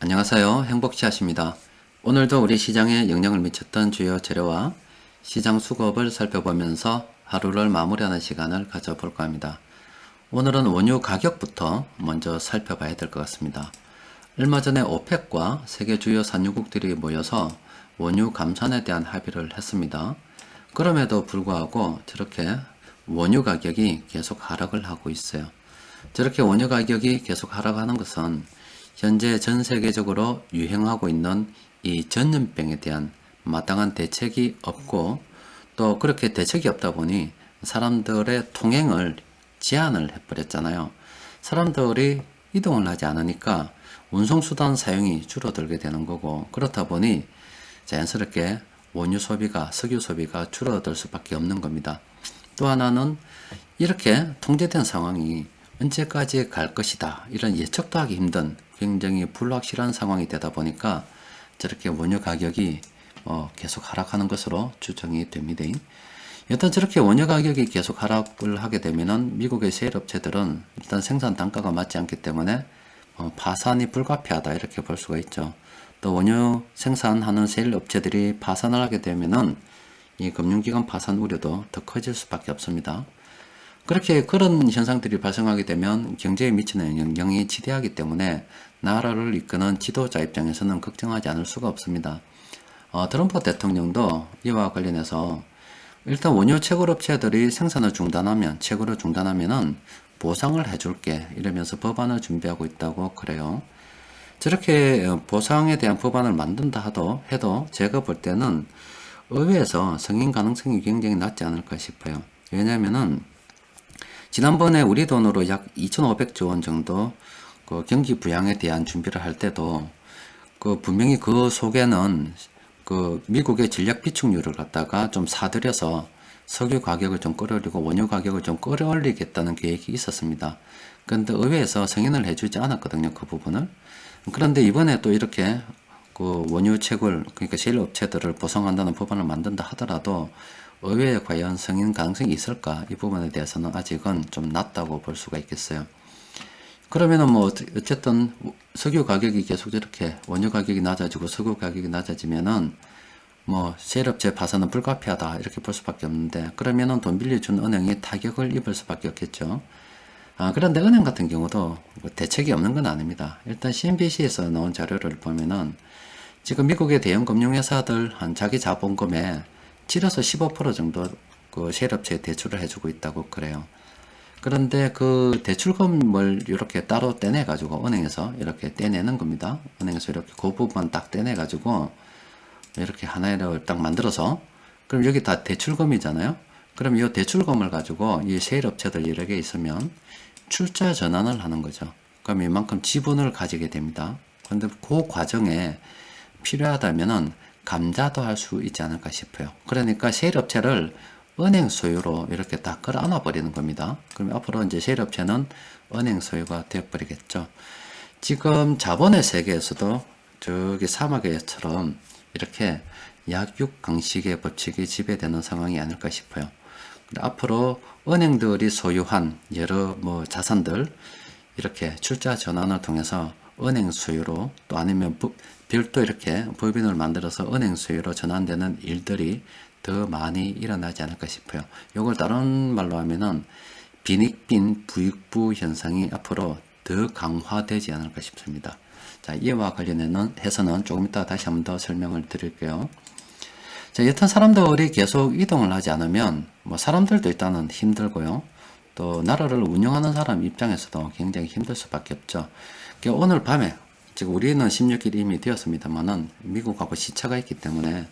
안녕하세요. 행복치아입니다. 오늘도 우리 시장에 영향을 미쳤던 주요 재료와 시장 수급을 살펴보면서 하루를 마무리하는 시간을 가져볼까 합니다. 오늘은 원유 가격부터 먼저 살펴봐야 될 것 같습니다. 얼마 전에 오펙과 세계 주요 산유국들이 모여서 원유 감산에 대한 합의를 했습니다. 그럼에도 불구하고 저렇게 원유 가격이 계속 하락을 하고 있어요. 저렇게 원유 가격이 계속 하락하는 것은 현재 전 세계적으로 유행하고 있는 이 전염병에 대한 마땅한 대책이 없고, 또 그렇게 대책이 없다 보니 사람들의 통행을 제한을 해버렸잖아요. 사람들이 이동을 하지 않으니까 운송수단 사용이 줄어들게 되는 거고, 그렇다 보니 자연스럽게 원유 소비가, 석유 소비가 줄어들 수밖에 없는 겁니다. 또 하나는 이렇게 통제된 상황이 언제까지 갈 것이다, 이런 예측도 하기 힘든 굉장히 불확실한 상황이 되다 보니까 저렇게 원유 가격이 계속 하락하는 것으로 추정이 됩니다. 여튼 저렇게 원유 가격이 계속 하락을 하게 되면은 미국의 셰일 업체들은 일단 생산 단가가 맞지 않기 때문에 파산이 불가피하다, 이렇게 볼 수가 있죠. 또 원유 생산하는 셰일 업체들이 파산을 하게 되면은 이 금융기관 파산 우려도 더 커질 수밖에 없습니다. 그렇게 그런 현상들이 발생하게 되면 경제에 미치는 영향이 지대하기 때문에 나라를 이끄는 지도자 입장에서는 걱정하지 않을 수가 없습니다. 트럼프 대통령도 이와 관련해서 일단 원유 채굴업체들이 생산을 중단하면, 채굴을 중단하면은 보상을 해줄게, 이러면서 법안을 준비하고 있다고 그래요. 저렇게 보상에 대한 법안을 만든다 해도 제가 볼 때는 의회에서 승인 가능성이 굉장히 낮지 않을까 싶어요. 왜냐면은 지난번에 우리 돈으로 약 2,500조 원 정도 그 경기 부양에 대한 준비를 할 때도 분명히 그 속에는 미국의 전략 비축률을 갖다가 좀 사들여서 석유 가격을 좀 끌어올리고 원유 가격을 좀 끌어올리겠다는 계획이 있었습니다. 그런데 의회에서 승인을 해주지 않았거든요, 그 부분을. 그런데 이번에 또 이렇게 원유 채굴, 그러니까 셰일 업체들을 보상한다는 법안을 만든다 하더라도 의회에 과연 승인 가능성이 있을까? 이 부분에 대해서는 아직은 좀 낮다고 볼 수가 있겠어요. 그러면은 어쨌든 석유 가격이 계속 이렇게 원유 가격이 낮아지고 석유 가격이 낮아지면은 셰일 업체 파산은 불가피하다, 이렇게 볼 수밖에 없는데, 그러면은 돈 빌려준 은행이 타격을 입을 수밖에 없겠죠. 그런데 은행 같은 경우도 대책이 없는 건 아닙니다. 일단 CNBC에서 나온 자료를 보면은 지금 미국의 대형 금융회사들 한 자기 자본금에 7에서 15% 정도 그 셰일 업체에 대출을 해주고 있다고 그래요. 그런데 그 대출금을 이렇게 따로 떼내가지고 은행에서 이렇게 떼내는 겁니다. 은행에서 이렇게 그 부분 딱 떼내가지고 이렇게 하나를 딱 만들어서, 그럼 여기 다 대출금이잖아요. 그럼 이 대출금을 가지고 이 셰일 업체들 여러 개 있으면 출자 전환을 하는 거죠. 그럼 이만큼 지분을 가지게 됩니다. 그런데 그 과정에 필요하다면은 감자도 할 수 있지 않을까 싶어요. 그러니까 셰일 업체를 은행 소유로 이렇게 다 끌어안아 버리는 겁니다. 그럼 앞으로 이제 셰일 업체는 은행 소유가 되어 버리겠죠. 지금 자본의 세계에서도 저기 사막에처럼 이렇게 약육강식의 법칙이 지배되는 상황이 아닐까 싶어요. 앞으로 은행들이 소유한 여러 자산들 이렇게 출자 전환을 통해서 은행 소유로, 또 아니면 별도 이렇게 법인을 만들어서 은행 소유로 전환되는 일들이 더 많이 일어나지 않을까 싶어요. 이걸 다른 말로 하면은 빈익빈 부익부 현상이 앞으로 더 강화되지 않을까 싶습니다. 자, 이와 관련해서는 조금 이따 다시 한번 더 설명을 드릴게요. 자, 여튼 사람들이 계속 이동을 하지 않으면 사람들도 일단은 힘들고요. 또 나라를 운영하는 사람 입장에서도 굉장히 힘들 수밖에 없죠. 오늘 밤에, 지금 우리는 16일 이미 되었습니다만은 미국하고 시차가 있기 때문에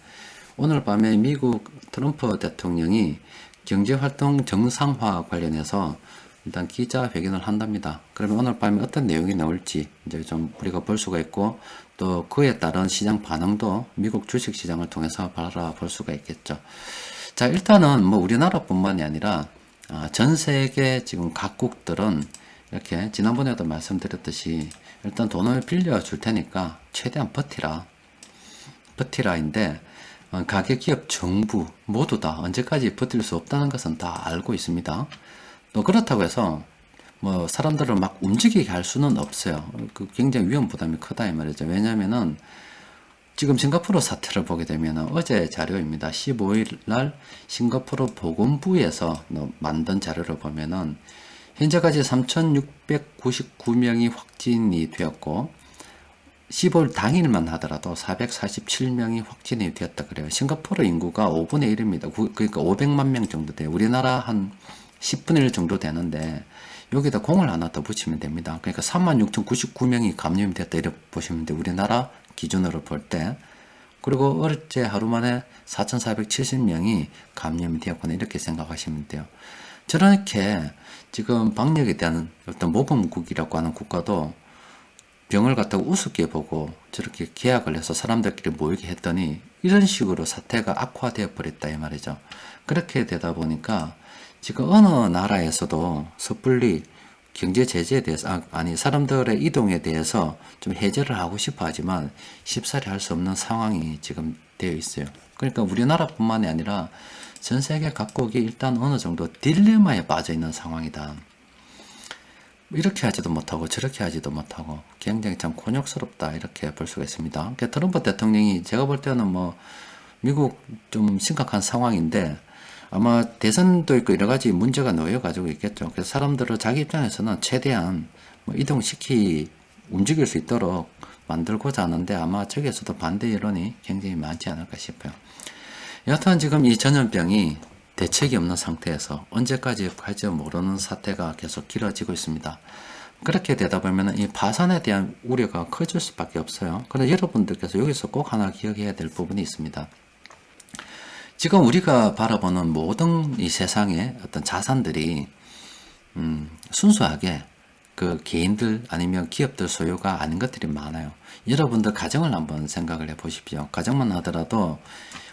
오늘 밤에 미국 트럼프 대통령이 경제활동 정상화 관련해서 일단 기자회견을 한답니다. 그러면 오늘 밤에 어떤 내용이 나올지 이제 좀 우리가 볼 수가 있고, 또 그에 따른 시장 반응도 미국 주식시장을 통해서 바라볼 수가 있겠죠. 자, 일단은 우리나라뿐만이 아니라 전 세계 지금 각국들은 이렇게 지난번에도 말씀드렸듯이 일단 돈을 빌려줄 테니까 최대한 버티라인데, 가계 기업, 정부 모두 다 언제까지 버틸 수 없다는 것은 다 알고 있습니다. 또 그렇다고 해서 뭐 사람들을 막 움직이게 할 수는 없어요. 그 굉장히 위험 부담이 크다 이 말이죠. 왜냐면은 지금 싱가포르 사태를 보게 되면 어제 자료입니다. 15일 날 싱가포르 보건부에서 만든 자료를 보면은 현재까지 3,699명이 확진이 되었고 15일 당일만 하더라도 447명이 확진이 되었다 그래요. 싱가포르 인구가 5분의 1입니다. 그러니까 500만 명 정도 돼요. 우리나라 한 10분의 1 정도 되는데 여기다 공을 하나 더 붙이면 됩니다. 그러니까 36,099명이 감염이 됐다 이렇게 보시면 돼요. 우리나라 기준으로 볼 때. 그리고 어제 하루 만에 4,470명이 감염이 되었구나 이렇게 생각하시면 돼요. 저렇게 지금 방역에 대한 어떤 모범국이라고 하는 국가도 병을 갖다가 우습게 보고 저렇게 계약을 해서 사람들끼리 모이게 했더니 이런 식으로 사태가 악화되어 버렸다 이 말이죠. 그렇게 되다 보니까 지금 어느 나라에서도 섣불리 경제 제재에 대해서 아니 사람들의 이동에 대해서 좀 해제를 하고 싶어 하지만 쉽사리 할 수 없는 상황이 지금 되어 있어요. 그러니까 우리나라뿐만이 아니라 전 세계 각국이 일단 어느 정도 딜레마에 빠져 있는 상황이다. 이렇게 하지도 못하고 저렇게 하지도 못하고 굉장히 참 곤욕스럽다 이렇게 볼 수가 있습니다. 그러니까 트럼프 대통령이 제가 볼 때는 뭐 미국 좀 심각한 상황인데 아마 대선도 있고 여러 가지 문제가 놓여 가지고 있겠죠. 그래서 사람들을 자기 입장에서는 최대한 뭐 움직일 수 있도록 만들고자 하는데 아마 저기에서도 반대 여론이 굉장히 많지 않을까 싶어요. 여하튼 지금 이 전염병이 대책이 없는 상태에서 언제까지 갈지 모르는 사태가 계속 길어지고 있습니다. 그렇게 되다 보면 이 파산에 대한 우려가 커질 수밖에 없어요. 그런데 여러분들께서 여기서 꼭 하나 기억해야 될 부분이 있습니다. 지금 우리가 바라보는 모든 이 세상의 어떤 자산들이 순수하게 그 개인들 아니면 기업들 소유가 아닌 것들이 많아요. 여러분들 가정을 한번 생각을 해 보십시오. 가정만 하더라도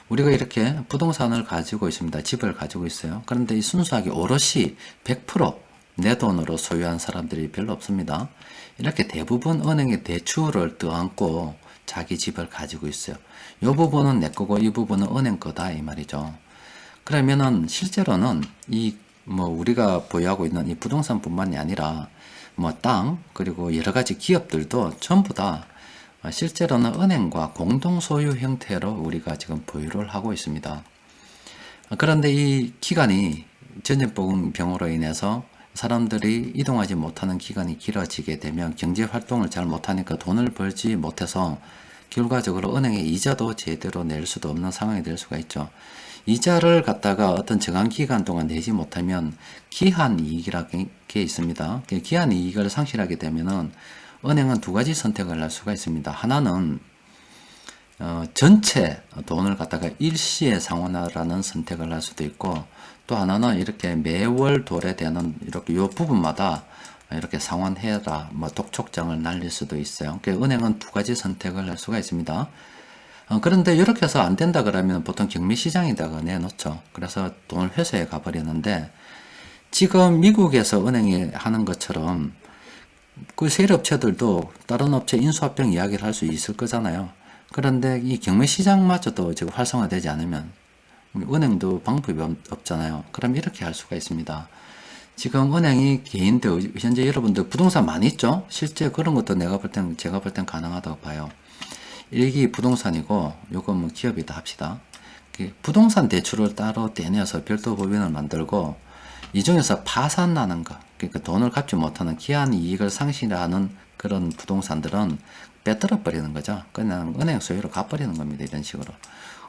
우리가 이렇게 부동산을 가지고 있습니다. 집을 가지고 있어요. 그런데 이 순수하게 오롯이 100% 내 돈으로 소유한 사람들이 별로 없습니다. 이렇게 대부분 은행의 대출을 떠안고 자기 집을 가지고 있어요. 이 부분은 내 거고 이 부분은 은행 거다 이 말이죠. 그러면은 실제로는 이 뭐 우리가 보유하고 있는 이 부동산뿐만이 아니라 뭐 땅 그리고 여러 가지 기업들도 전부 다 실제로는 은행과 공동 소유 형태로 우리가 지금 보유를 하고 있습니다. 그런데 이 기간이 전염병으로 인해서 사람들이 이동하지 못하는 기간이 길어지게 되면 경제 활동을 잘 못하니까 돈을 벌지 못해서 결과적으로 은행의 이자도 제대로 낼 수도 없는 상황이 될 수가 있죠. 이자를 갖다가 어떤 정한 기간 동안 내지 못하면 기한이익이라는 게 있습니다. 기한이익을 상실하게 되면은 은행은 두 가지 선택을 할 수가 있습니다. 하나는 전체 돈을 갖다가 일시에 상환하라는 선택을 할 수도 있고 또 하나는 이렇게 매월 도래되는 이렇게 요 부분마다 이렇게 상환해라 뭐 독촉장을 날릴 수도 있어요. 그러니까 은행은 두 가지 선택을 할 수가 있습니다. 그런데 이렇게 해서 안 된다 그러면 보통 경매시장에다가 내놓죠. 그래서 돈을 회수해 가버리는데 지금 미국에서 은행이 하는 것처럼 그 세일업체들도 다른 업체 인수합병 이야기를 할 수 있을 거잖아요. 그런데 이 경매시장마저도 지금 활성화되지 않으면 은행도 방법이 없잖아요. 그럼 이렇게 할 수가 있습니다. 지금 은행이 개인들, 현재 여러분들 부동산 많이 있죠? 실제 그런 것도 제가 볼 땐 가능하다고 봐요. 일기 부동산이고 요거 뭐 기업이다 합시다. 부동산 대출을 따로 떼내서 별도 법인을 만들고 이 중에서 파산나는 거, 그러니까 돈을 갚지 못하는 기한 이익을 상실하는 그런 부동산들은 빼들어 버리는 거죠. 그냥 은행 소유로 가버리는 겁니다. 이런 식으로.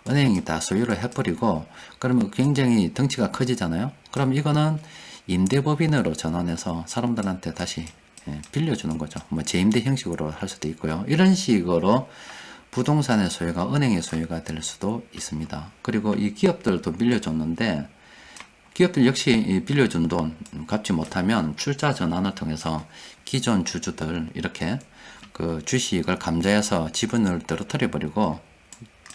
은행이 다 소유로 해버리고 그러면 굉장히 덩치가 커지잖아요. 그럼 이거는 임대법인으로 전환해서 사람들한테 다시 빌려주는 거죠. 뭐 재임대 형식으로 할 수도 있고요. 이런 식으로 부동산의 소유가 은행의 소유가 될 수도 있습니다. 그리고 이 기업들도 빌려줬는데 기업들 역시 빌려준 돈 갚지 못하면 출자 전환을 통해서 기존 주주들 이렇게 그 주식을 감자해서 지분을 떨어뜨려 버리고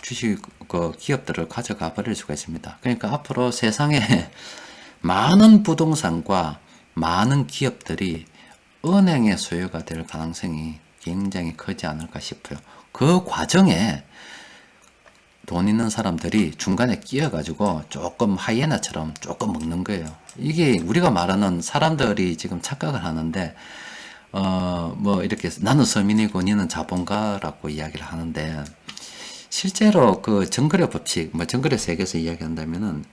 주식 그 기업들을 가져가 버릴 수가 있습니다. 그러니까 앞으로 세상에 많은 부동산과 많은 기업들이 은행의 소유가 될 가능성이 굉장히 크지 않을까 싶어요. 그 과정에 돈 있는 사람들이 중간에 끼어가지고 조금 하이에나처럼 조금 먹는 거예요. 이게 우리가 말하는 사람들이 지금 착각을 하는데, 뭐 이렇게 나는 서민이고 니는 자본가라고 이야기를 하는데, 실제로 그 정글의 법칙, 뭐 정글의 세계에서 이야기한다면은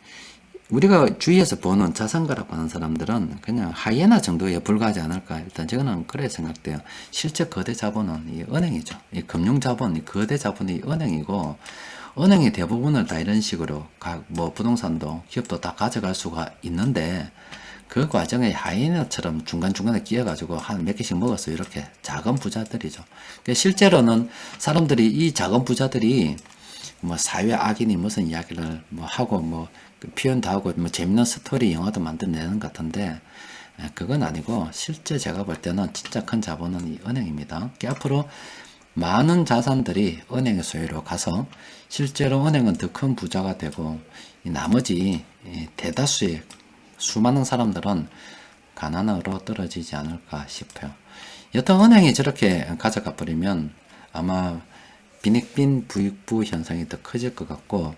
우리가 주위에서 보는 자산가라고 하는 사람들은 그냥 하이에나 정도에 불과하지 않을까. 일단 저는 그래 생각돼요. 실제 거대 자본은 이 은행이죠. 이 금융 자본, 이 거대 자본이 은행이고, 은행이 대부분을 다 이런 식으로 뭐 부동산도 기업도 다 가져갈 수가 있는데, 그 과정에 하이에나처럼 중간중간에 끼어가지고 한 몇 개씩 먹어서 이렇게 작은 부자들이죠. 그러니까 실제로는 사람들이 이 작은 부자들이 뭐 사회 악인이 무슨 이야기를 뭐 하고 뭐 표현도 하고 뭐 재밌는 스토리 영화도 만들어내는 것 같은데, 그건 아니고 실제 제가 볼 때는 진짜 큰 자본은 이 은행입니다. 앞으로 많은 자산들이 은행의 소유로 가서 실제로 은행은 더 큰 부자가 되고, 이 나머지 대다수의 수많은 사람들은 가난으로 떨어지지 않을까 싶어요. 여튼 은행이 저렇게 가져가 버리면 아마 빈익빈 부익부 현상이 더 커질 것 같고,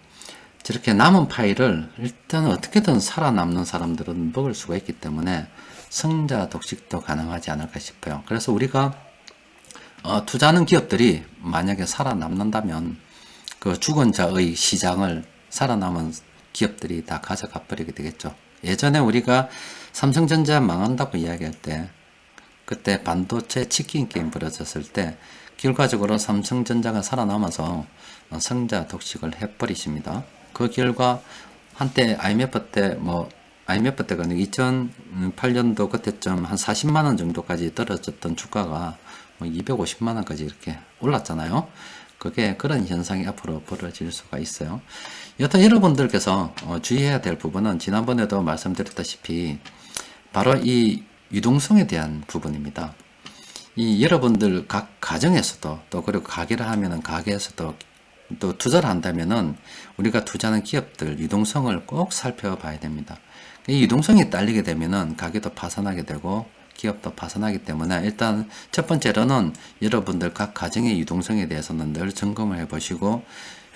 저렇게 남은 파일을 일단 어떻게든 살아남는 사람들은 먹을 수가 있기 때문에 승자 독식도 가능하지 않을까 싶어요. 그래서 우리가 투자하는 기업들이 만약에 살아남는다면 그 죽은 자의 시장을 살아남은 기업들이 다 가져가 버리게 되겠죠. 예전에 우리가 삼성전자 망한다고 이야기할 때, 그때 반도체 치킨 게임 벌어졌을 때 결과적으로 삼성전자가 살아남아서 승자 독식을 해버리십니다. 그 결과 한때 IMF 때가 2008년도 그때쯤 한 40만원 정도까지 떨어졌던 주가가 250만원까지 이렇게 올랐잖아요. 그게 그런 현상이 앞으로 벌어질 수가 있어요. 여튼 여러분들께서 주의해야 될 부분은 지난번에도 말씀드렸다시피 바로 이 유동성에 대한 부분입니다. 이 여러분들 각 가정에서도 또 그리고 가게를 하면은 가게에서도 또 투자를 한다면은 우리가 투자하는 기업들 유동성을 꼭 살펴봐야 됩니다. 이 유동성이 딸리게 되면은 가게도 파산하게 되고 기업도 파산하기 때문에 일단 첫 번째로는 여러분들 각 가정의 유동성에 대해서는 늘 점검을 해 보시고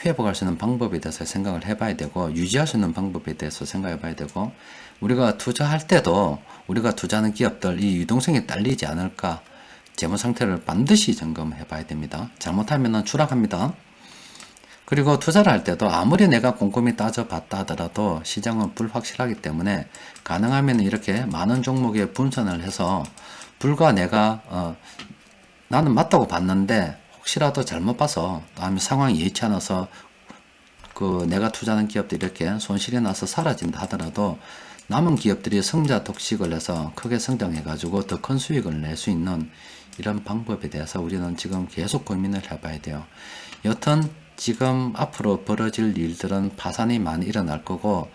회복할 수 있는 방법에 대해서 생각을 해봐야 되고, 유지할 수 있는 방법에 대해서 생각해 봐야 되고, 우리가 투자할 때도 우리가 투자하는 기업들 이 유동성이 딸리지 않을까 재무 상태를 반드시 점검해 봐야 됩니다. 잘못하면 추락합니다. 그리고 투자를 할 때도 아무리 내가 꼼꼼히 따져봤다 하더라도 시장은 불확실하기 때문에 가능하면 이렇게 많은 종목에 분산을 해서 불과 내가 나는 맞다고 봤는데 혹시라도 잘못 봐서 다음에 상황이 예치 않아서 그 내가 투자하는 기업들이 이렇게 손실이 나서 사라진다 하더라도 남은 기업들이 성자 독식을 해서 크게 성장해 가지고 더 큰 수익을 낼 수 있는 이런 방법에 대해서 우리는 지금 계속 고민을 해봐야 돼요. 여튼 지금 앞으로 벌어질 일들은 파산이 많이 일어날 거고,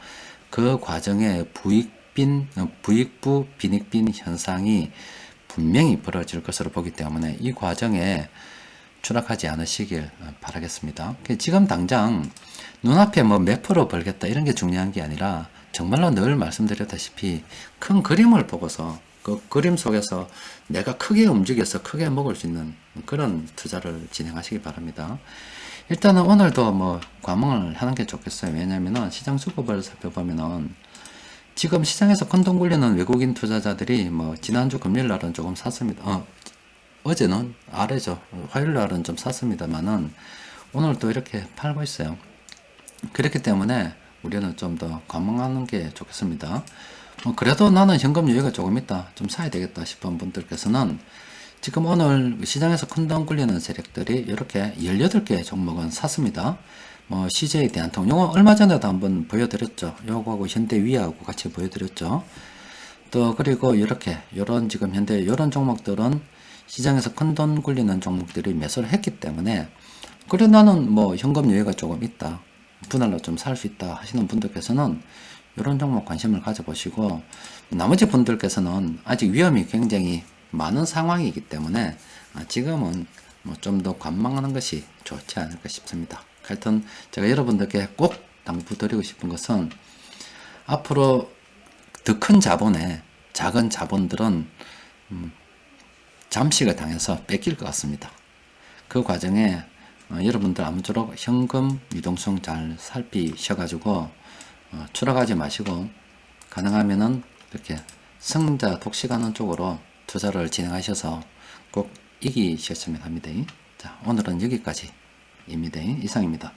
그 과정에 부익부 빈익빈 현상이 분명히 벌어질 것으로 보기 때문에 이 과정에 추락하지 않으시길 바라겠습니다. 지금 당장 눈앞에 뭐 몇 프로 벌겠다 이런 게 중요한 게 아니라 정말로 늘 말씀드렸다시피 큰 그림을 보고서 그 그림 속에서 내가 크게 움직여서 크게 먹을 수 있는 그런 투자를 진행하시기 바랍니다. 일단은 오늘도 뭐 관망을 하는 게 좋겠어요. 왜냐면은 시장 수급을 살펴보면은 지금 시장에서 큰 돈 굴리는 외국인 투자자들이 뭐 지난주 금요일 날은 조금 샀습니다. 어제는 아래죠. 화요일 날은 좀 샀습니다만은 오늘도 이렇게 팔고 있어요. 그렇기 때문에 우리는 좀 더 관망하는 게 좋겠습니다. 그래도 나는 현금 여유가 조금 있다, 좀 사야 되겠다 싶은 분들께서는 지금 오늘 시장에서 큰 돈 굴리는 세력들이 이렇게 18개 종목은 샀습니다. 뭐 CJ 대한통 요거 얼마 전에도 한번 보여드렸죠. 요거하고 현대위하고 같이 보여드렸죠. 또 그리고 이렇게 요런 지금 현대 요런 종목들은 시장에서 큰 돈 굴리는 종목들이 매수를 했기 때문에, 그래 나는 뭐 현금 여유가 조금 있다, 분할로 좀 살 수 있다 하시는 분들께서는 이런 종목 관심을 가져보시고, 나머지 분들께서는 아직 위험이 굉장히 많은 상황이기 때문에 지금은 뭐 좀 더 관망하는 것이 좋지 않을까 싶습니다. 하여튼 제가 여러분들께 꼭 당부드리고 싶은 것은 앞으로 더 큰 자본에 작은 자본들은 잠식을 당해서 뺏길 것 같습니다. 그 과정에 여러분들 아무쪼록 현금 유동성 잘 살피셔가지고 추락하지 마시고 가능하면은 이렇게 승자 독식하는 쪽으로 투자를 진행하셔서 꼭 이기셨으면 합니다. 자, 오늘은 여기까지입니다. 이상입니다.